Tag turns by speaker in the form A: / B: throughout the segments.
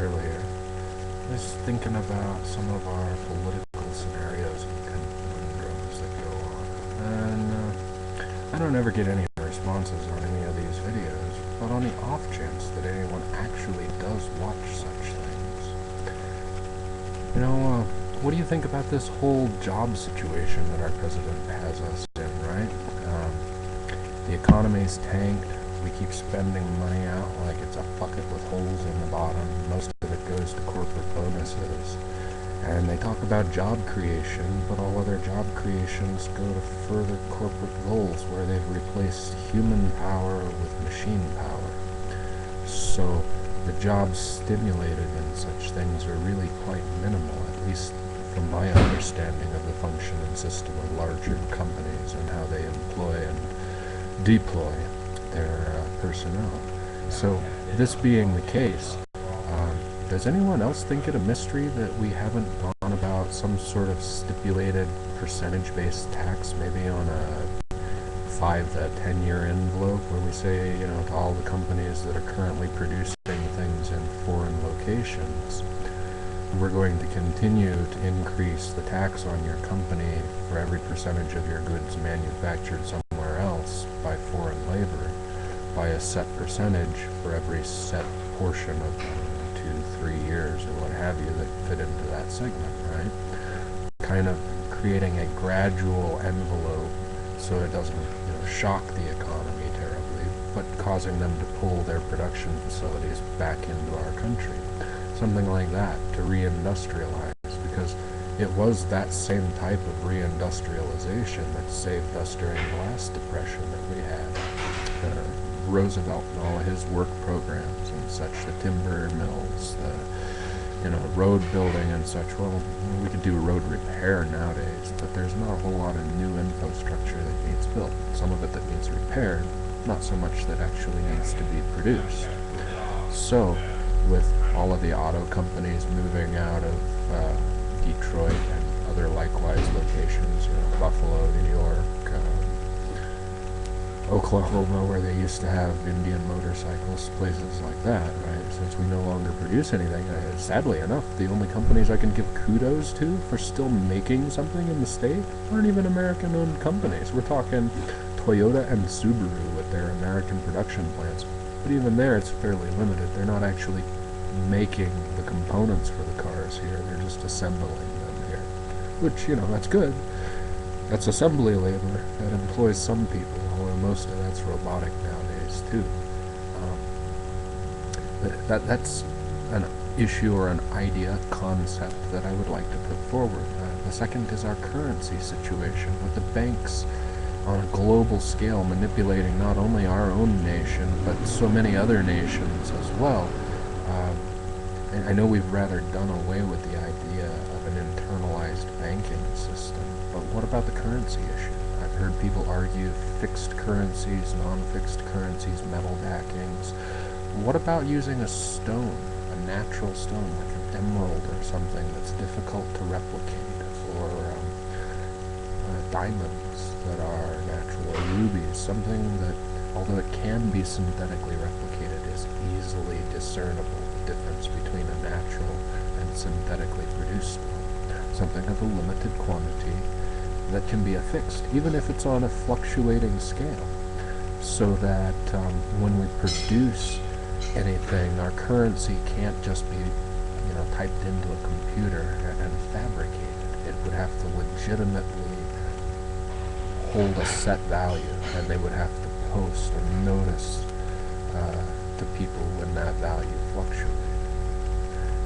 A: earlier. Just thinking about some of our political scenarios and conundrums that go on. And I don't ever get any responses on any of these videos, but on the off chance that anyone actually does watch such things, you know, what do you think about this whole job situation that our president has us in, right? The economy's tanked. We keep spending money out like it's a bucket with holes in the bottom. Most of it goes to corporate bonuses. And they talk about job creation, but all other job creations go to further corporate goals where they've replaced human power with machine power. So the jobs stimulated in such things are really quite minimal, at least from my understanding of the function and system of larger companies and how they employ and deploy their personnel. So this being the case, does anyone else think it a mystery that we haven't gone about some sort of stipulated percentage-based tax, maybe on a 5 to 10-year envelope, where we say, you know, to all the companies that are currently producing things in foreign locations, we're going to continue to increase the tax on your company for every percentage of your goods manufactured somewhere else by foreign labor, by a set percentage for every set portion of 2-3 years or what have you that fit into that segment, right? Kind of creating a gradual envelope so it doesn't, shock the economy terribly, but causing them to pull their production facilities back into our country. Something like that to reindustrialize, because it was that same type of reindustrialization that saved us during the last depression that we had. Roosevelt and all of his work programs and such, the timber mills, the road building and such. Well, we could do road repair nowadays, but there's not a whole lot of new infrastructure that needs built. Some of it that needs repaired, not so much that actually needs to be produced. So, with all of the auto companies moving out of Detroit and other likewise locations, Buffalo, New York, Oklahoma, where they used to have Indian motorcycles, places like that, right? Since we no longer produce anything, sadly enough, the only companies I can give kudos to for still making something in the state aren't even American-owned companies. We're talking Toyota and Subaru with their American production plants. But even there, it's fairly limited. They're not actually making the components for the cars here. They're just assembling them here. Which, that's good. That's assembly labor. That employs some people, although most of that's robotic nowadays, too. That's an issue or an idea, concept that I would like to put forward. The second is our currency situation, with the banks on a global scale manipulating not only our own nation, but so many other nations as well. And I know we've rather done away with the idea of an internalized banking system, but what about the currency issue? I've heard people argue fixed currencies, non-fixed currencies, metal backings. What about using a stone, a natural stone like an emerald or something that's difficult to replicate, or diamonds that are natural, or rubies, something that, although it can be synthetically replicated, is easily discernible, the difference between a natural and synthetically produced one. Something of a limited quantity that can be affixed, even if it's on a fluctuating scale, so that when we produce anything, our currency can't just be typed into a computer and fabricated. It would have to legitimately hold a set value, and they would have to post a notice to people when that value fluctuated.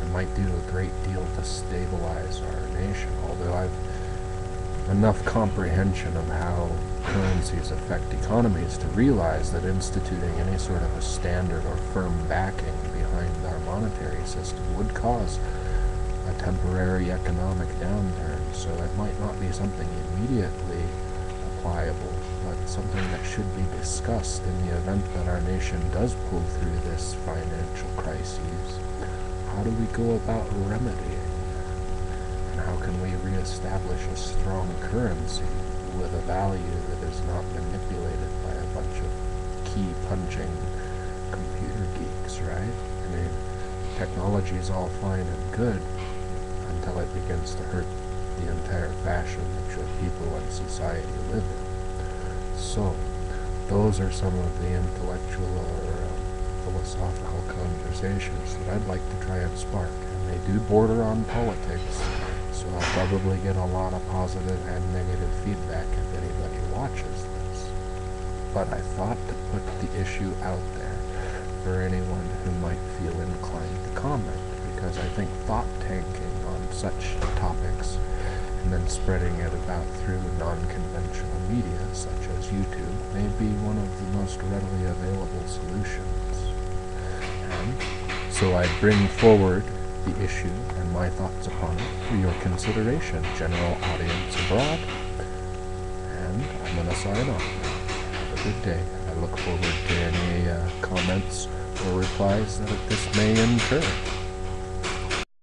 A: It might do a great deal to stabilize our nation, although I've enough comprehension of how currencies affect economies to realize that instituting any sort of a standard or firm backing behind our monetary system would cause a temporary economic downturn. So it might not be something immediately applicable, but something that should be discussed in the event that our nation does pull through this financial crisis. How do we go about remedying? How can we reestablish a strong currency with a value that is not manipulated by a bunch of key-punching computer geeks, right? I mean, technology is all fine and good until it begins to hurt the entire fashion that your people and society live in. So, those are some of the intellectual or philosophical conversations that I'd like to try and spark. And they do border on politics, so I'll probably get a lot of positive and negative feedback if anybody watches this. But I thought to put the issue out there for anyone who might feel inclined to comment, because I think thought tanking on such topics and then spreading it about through non-conventional media such as YouTube may be one of the most readily available solutions. And so I bring forward the issue and my thoughts upon it for your consideration, general audience abroad. And I'm going to sign off now. Have a good day. I look forward to any comments or replies that this may incur.